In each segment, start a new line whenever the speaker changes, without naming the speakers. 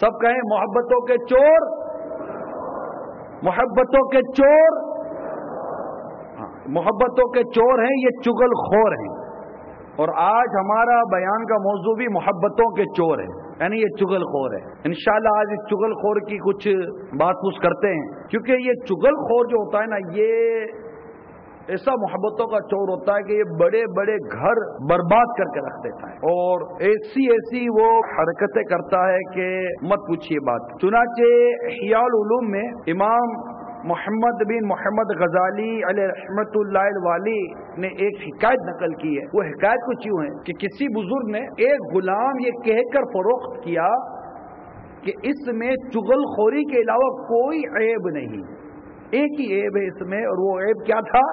سب کہیں محبتوں کے چور، محبتوں کے چور، محبتوں کے چور ہیں یہ چغل خور ہیں. اور آج ہمارا بیان کا موضوع بھی محبتوں کے چور ہے، یعنی یہ چغل خور ہے. انشاءاللہ آج اس چغل خور کی کچھ بات پوچھ کرتے ہیں، کیونکہ یہ چغل خور جو ہوتا ہے نا، یہ ایسا محبتوں کا چور ہوتا ہے کہ یہ بڑے بڑے گھر برباد کر کے رکھ دیتا ہے، اور ایسی وہ حرکتیں کرتا ہے کہ مت پوچھیے بات. چنانچہ احیاء العلوم میں امام محمد بن محمد غزالی علیہ رحمت اللہ الوالی نے ایک حکایت نقل کی ہے. وہ حکایت کچھ یوں ہے کہ کسی بزرگ نے ایک غلام یہ کہہ کر فروخت کیا کہ اس میں چغل خوری کے علاوہ کوئی عیب نہیں، ایک ہی عیب ہے اس میں، اور وہ عیب کیا تھا؟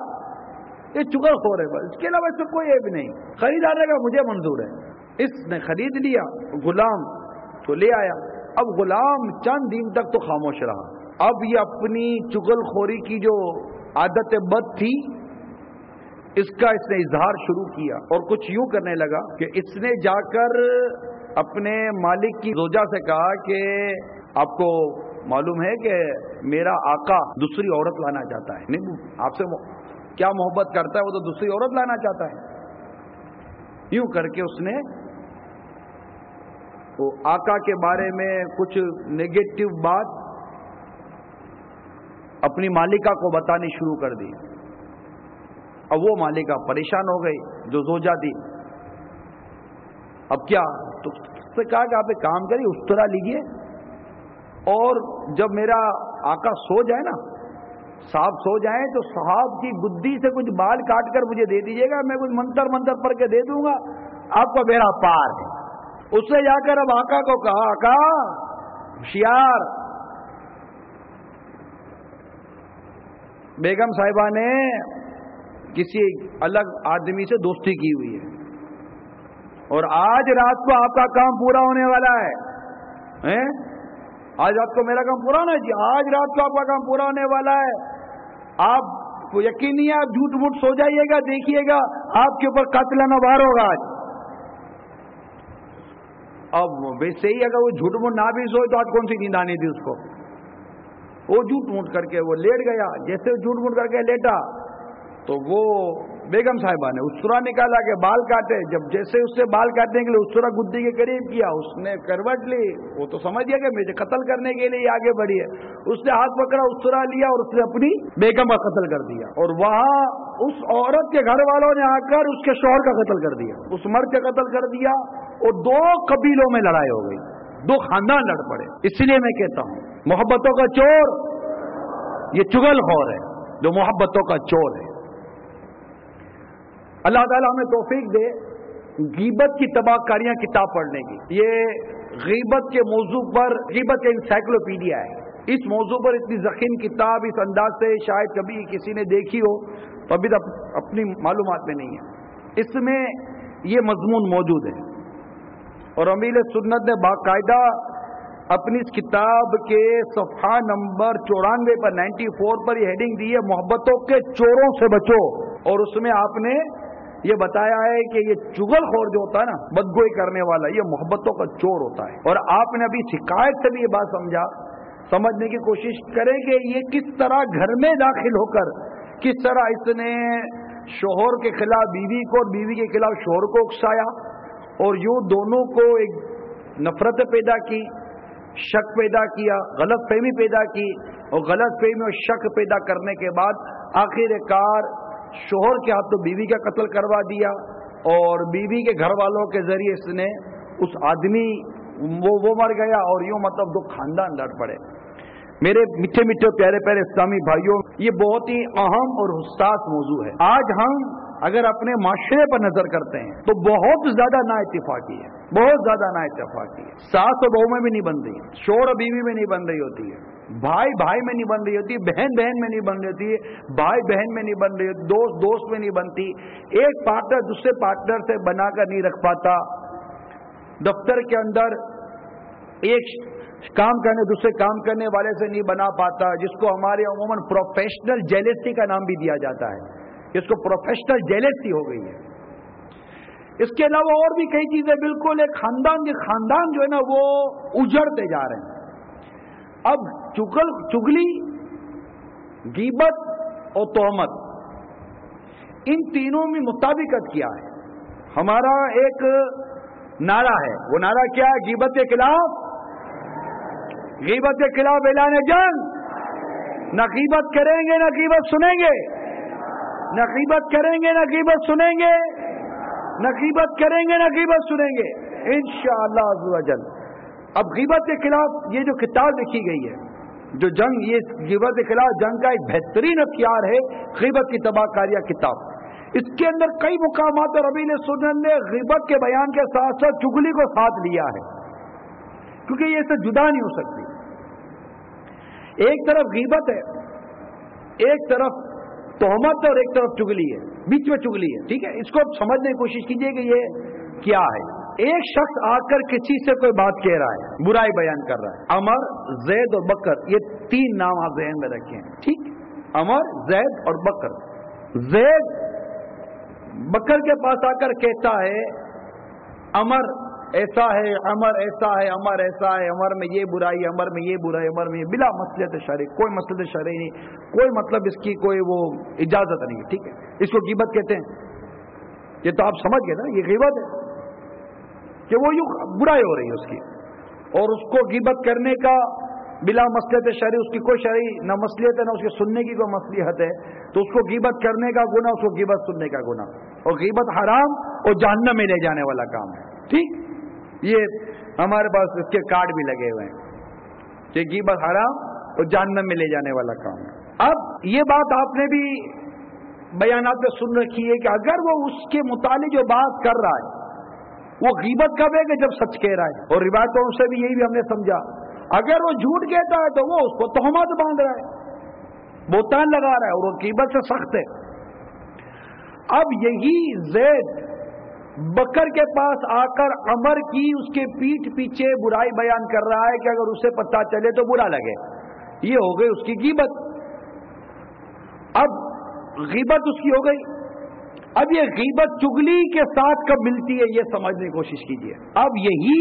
یہ چغل خور ہے، بس اس کے علاوہ اس میں کوئی عیب نہیں. خریدار نے کہا مجھے منظور ہے. اس نے خرید لیا، غلام تو لے آیا. اب غلام چند دن تک تو خاموش رہا. اب یہ اپنی چغل خوری کی جو عادت بد تھی اس کا اس نے اظہار شروع کیا، اور کچھ یوں کرنے لگا کہ اس نے جا کر اپنے مالک کی زوجہ سے کہا کہ آپ کو معلوم ہے کہ میرا آقا دوسری عورت لانا چاہتا ہے. نہیں، آپ سے کیا محبت کرتا ہے، وہ تو دوسری عورت لانا چاہتا ہے. یوں کر کے اس نے وہ آقا کے بارے میں کچھ نیگیٹو بات اپنی مالکہ کو بتانی شروع کر دی. اب وہ مالکہ پریشان ہو گئی جو زوجہ تھی. اب کیا تو اس سے کہا کہ آپ ایک کام کریے، استرا لیجیے، اور جب میرا آقا سو جائے نا، صاحب سو جائیں، تو صاحب کی گدی سے کچھ بال کاٹ کر مجھے دے دیجیے گا، میں کچھ منتر پڑھ کے دے دوں گا، آپ کا بیڑا پار ہے. اس نے جا کر اب آقا کو کہا، آقا ہوشیار، بیگم صاحبہ نے کسی الگ آدمی سے دوستی کی ہوئی ہے، اور آج رات کو آپ کا کام پورا ہونے والا ہے. آج رات کو میرا کام پورا ہونا ہے جی، آج رات کو آپ کا کام پورا ہونے والا ہے. آپ کو یقین نہیں ہے، آپ جھوٹ موٹ سو جائیے گا، دیکھیے گا آپ کے اوپر قتل نوار ہوگا آج. اب ویسے ہی اگر وہ جھوٹ موٹ نہ بھی سوئے تو آج کون سی نیند آنی تھی اس کو. وہ جھوٹ موٹ کر کے وہ لیٹ گیا. جیسے وہ جھوٹ موٹ کر کے لیٹا تو وہ بیگم صاحبہ نے استرا نکالا کہ بال کاٹے. جب جیسے اس سے بال کاٹنے کے لیے استرا گدی کے قریب کیا، اس نے کروٹ لی. وہ تو سمجھ گیا کہ مجھے قتل کرنے کے لیے آگے بڑھی ہے. اس نے ہاتھ پکڑا، استرا لیا، اور اس نے اپنی بیگم کا قتل کر دیا. اور وہاں اس عورت کے گھر والوں نے آ کر اس کے شوہر کا قتل کر دیا، اس مرد کا قتل کر دیا، اور دو قبیلوں میں لڑائی ہو گئی، دو خاندان لڑ پڑے. اس لیے میں کہتا ہوں محبتوں کا چور یہ چغل خور ہے، جو محبتوں کا چور ہے. اللہ تعالیٰ ہمیں توفیق دے غیبت کی تباہ کاریاں کتاب پڑھنے کی. یہ غیبت کے موضوع پر، غیبت کا انسائکلوپیڈیا ہے. اس موضوع پر اتنی ضخیم کتاب اس انداز سے شاید کبھی کسی نے دیکھی ہو، تو ابھی تک اپنی معلومات میں نہیں ہے. اس میں یہ مضمون موجود ہے، اور امیل سنت نے باقاعدہ اپنی اس کتاب کے صفحہ نمبر 94 پر 94 پر یہ ہیڈنگ دی ہے، محبتوں کے چوروں سے بچو. اور اس میں آپ نے یہ بتایا ہے کہ یہ چغل خور جو ہوتا ہے نا، بدگوئی کرنے والا، یہ محبتوں کا چور ہوتا ہے. اور آپ نے ابھی شکایت سے بھی یہ بات سمجھنے کی کوشش کریں کہ یہ کس طرح گھر میں داخل ہو کر کس طرح اس نے شوہر کے خلاف بیوی کو اور بیوی کے خلاف شوہر کو اکسایا، اور یوں دونوں کو ایک نفرت پیدا کی، شک پیدا کیا، غلط فہمی پیدا کی، اور غلط فہمی اور شک پیدا کرنے کے بعد آخر کار شوہر کے ہاتھوں بیوی کا قتل کروا دیا، اور بیوی کے گھر والوں کے ذریعے اس نے اس آدمی وہ مر گیا، اور یوں مطلب دو خاندان لڑ پڑے. میرے میٹھے میٹھے پیارے پیارے اسلامی بھائیوں، یہ بہت ہی اہم اور حساس موضوع ہے. آج ہم اگر اپنے معاشرے پر نظر کرتے ہیں تو بہت زیادہ نا اتفاقی ہے، بہت زیادہ نا اتفاقی ہے. ساس و بہو میں بھی نہیں بن رہی، شوہر و بیوی میں نہیں بن رہی ہوتی ہے، بھائی بھائی میں نہیں بن رہی ہوتی، بہن بہن میں نہیں بن رہی ہوتی ہے، بھائی بہن میں نہیں بن رہی ہوتی، دوست دوست میں نہیں بنتی، ایک پارٹنر دوسرے پارٹنر سے بنا کر نہیں رکھ پاتا، دفتر کے اندر ایک کام کرنے دوسرے کام کرنے والے سے نہیں بنا پاتا، جس کو ہمارے عموماً اس کے علاوہ اور بھی کئی چیزیں، بالکل ایک خاندان جو ہے نا وہ اجڑتے جا رہے ہیں۔ اب چگلی، غیبت اور تہمت، ان تینوں میں مطابقت کیا ہے؟ ہمارا ایک نعرہ ہے، وہ نعرہ کیا ہے؟ غیبت کے خلاف اعلان جنگ، نہ غیبت کریں گے نہ غیبت سنیں گے، نہ غیبت کریں گے نہ غیبت سنیں گے، نہ غیبت کریں گے نہ غیبت سنیں گے انشاءاللہ عز و جل۔ اب غیبت کے خلاف یہ جو کتاب لکھی گئی ہے، جو جنگ، یہ غیبت کے خلاف جنگ کا ایک بہترین ہتھیار ہے غیبت کی تباہ کاریہ کتاب۔ اس کے اندر کئی مقامات اور اہل سنت نے غیبت کے بیان کے ساتھ ساتھ چگلی کو ساتھ لیا ہے، کیونکہ یہ اس سے جدا نہیں ہو سکتی۔ ایک طرف غیبت ہے، ایک طرف تہمت اور ایک طرف چگلی ہے، بیچ میں چگلی ہے، ٹھیک ہے؟ اس کو سمجھنے کی کوشش کیجئے کہ یہ کیا ہے۔ ایک شخص آ کر کسی سے کوئی بات کہہ رہا ہے، برائی بیان کر رہا ہے۔ عمر، زید اور بکر، یہ تین نام آپ ذہن میں رکھیں، ٹھیک؟ عمر، زید اور بکر۔ زید بکر کے پاس آ کر کہتا ہے عمر ایسا ہے، عمر ایسا ہے، عمر ایسا ہے، عمر میں یہ برائی، عمر میں یہ برائی، عمر میں یہ، بلا مصلحت شرعی، کوئی مصلحت شرعی نہیں، کوئی مطلب اس کی کوئی وہ اجازت نہیں ہے، ٹھیک ہے؟ اس کو غیبت کہتے ہیں۔ یہ تو آپ سمجھ گئے نا، یہ غیبت ہے کہ وہ یوں برائی ہو رہی ہے اس کی، اور اس کو غیبت کرنے کا بلا مصلحت شرعی، اس کی کوئی شرعی نہ مصلحت ہے نہ اس کے سننے کی کوئی مصلحت ہے، تو اس کو غیبت کرنے کا گناہ، اس کو غیبت سننے کا گناہ، اور غیبت حرام اور جہنم میں لے جانے والا کام ہے، ٹھیک؟ یہ ہمارے پاس اس کے کارڈ بھی لگے ہوئے ہیں کہ غیبت حرام اور جہنم میں لے جانے والا کام ہے۔ اب یہ بات آپ نے بھی بیانات میں سن رکھی ہے کہ اگر وہ اس کے متعلق جو بات کر رہا ہے وہ غیبت کب ہے کہ جب سچ کہہ رہا ہے، اور روایتوں سے بھی یہی بھی ہم نے سمجھا، اگر وہ جھوٹ کہتا ہے تو وہ اس کو تہمت باندھ رہا ہے، بہتان لگا رہا ہے، اور وہ غیبت سے سخت ہے۔ اب یہی زید بکر کے پاس آ کر عمر کی اس کے پیٹھ پیچھے برائی بیان کر رہا ہے کہ اگر اسے پتہ چلے تو برا لگے، یہ ہو گئی اس کی غیبت۔ اب غیبت اس کی ہو گئی۔ اب یہ غیبت چگلی کے ساتھ کب ملتی ہے یہ سمجھنے کی کوشش کیجیے۔ اب یہی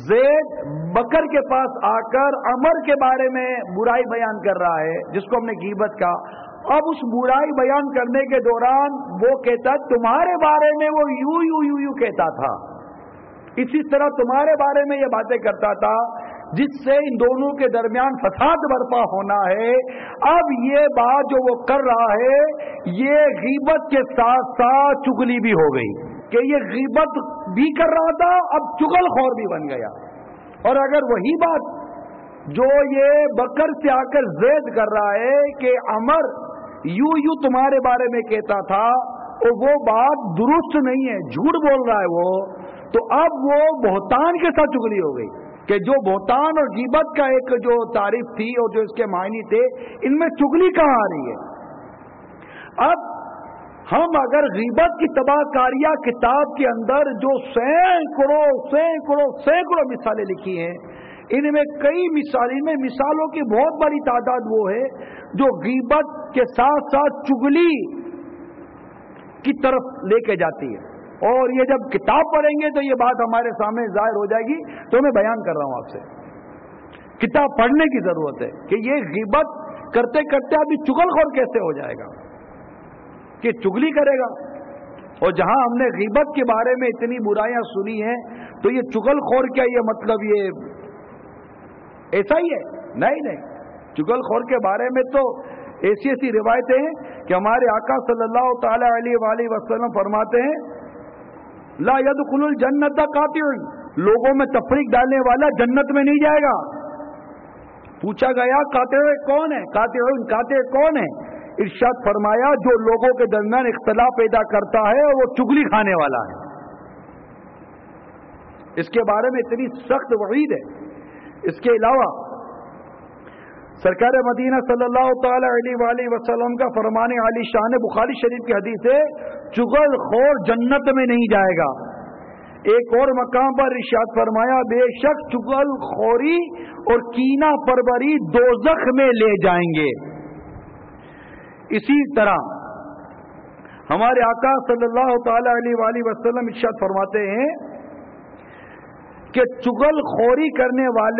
زید بکر کے پاس آ کر عمر کے بارے میں برائی بیان کر رہا ہے، جس کو ہم نے غیبت کہا۔ اب اس برائی بیان کرنے کے دوران وہ کہتا تمہارے بارے میں وہ یوں کہتا تھا، اسی طرح تمہارے بارے میں یہ باتیں کرتا تھا، جس سے ان دونوں کے درمیان فساد برپا ہونا ہے۔ اب یہ بات جو وہ کر رہا ہے یہ غیبت کے ساتھ ساتھ چگلی بھی ہو گئی، کہ یہ غیبت بھی کر رہا تھا، اب چگل خور بھی بن گیا۔ اور اگر وہی بات جو یہ بکر سے آ کر زید کر رہا ہے کہ عمر یوں تمہارے بارے میں کہتا تھا، اور وہ بات درست نہیں ہے، جھوٹ بول رہا ہے وہ، تو اب وہ بہتان کے ساتھ چگلی ہو گئی، کہ جو بہتان اور غیبت کا ایک جو تعریف تھی اور جو اس کے معنی تھے، ان میں چگلی کہاں آ رہی ہے؟ اب ہم اگر غیبت کی تباہ کاریہ کتاب کے اندر جو سینکڑوں مثالیں لکھی ہیں، ان میں کئی مثالوں کی بہت بڑی تعداد وہ ہے جو غیبت کے ساتھ ساتھ چگلی کی طرف لے کے جاتی ہے۔ اور یہ جب کتاب پڑھیں گے تو یہ بات ہمارے سامنے ظاہر ہو جائے گی، تو میں بیان کر رہا ہوں آپ سے، کتاب پڑھنے کی ضرورت ہے کہ یہ غیبت کرتے کرتے ابھی چگل خور کیسے ہو جائے گا، کہ چگلی کرے گا۔ اور جہاں ہم نے غیبت کے بارے میں اتنی برائیاں سنی ہیں، تو یہ چگل خور کیا یہ مطلب یہ ایسا ہی ہے؟ نہیں، چگل خور کے بارے میں تو ایسی روایتیں ہیں کہ ہمارے آقا صلی اللہ تعالی علیہ وآلہ وسلم فرماتے ہیں لا يدخل الجنت قاطع، لوگوں میں تفریق ڈالنے والا جنت میں نہیں جائے گا۔ پوچھا گیا قاطع کون ہے، قاطع کون ہے؟ ارشاد فرمایا جو لوگوں کے درمیان اختلاف پیدا کرتا ہے اور وہ چگلی کھانے والا ہے۔ اس کے بارے میں اتنی سخت وعید ہے۔ اس کے علاوہ سرکار مدینہ صلی اللہ تعالی علیہ وآلہ وسلم کا فرمان عالی شان بخاری شریف کی حدیث ہے چگل خور جنت میں نہیں جائے گا۔ ایک اور مقام پر ارشاد فرمایا بے شک چگل خوری اور کینہ پروری دوزخ میں لے جائیں گے۔ اسی طرح ہمارے آقا صلی اللہ تعالی علیہ وآلہ وسلم ارشاد فرماتے ہیں کہ چغل خوری کرنے والے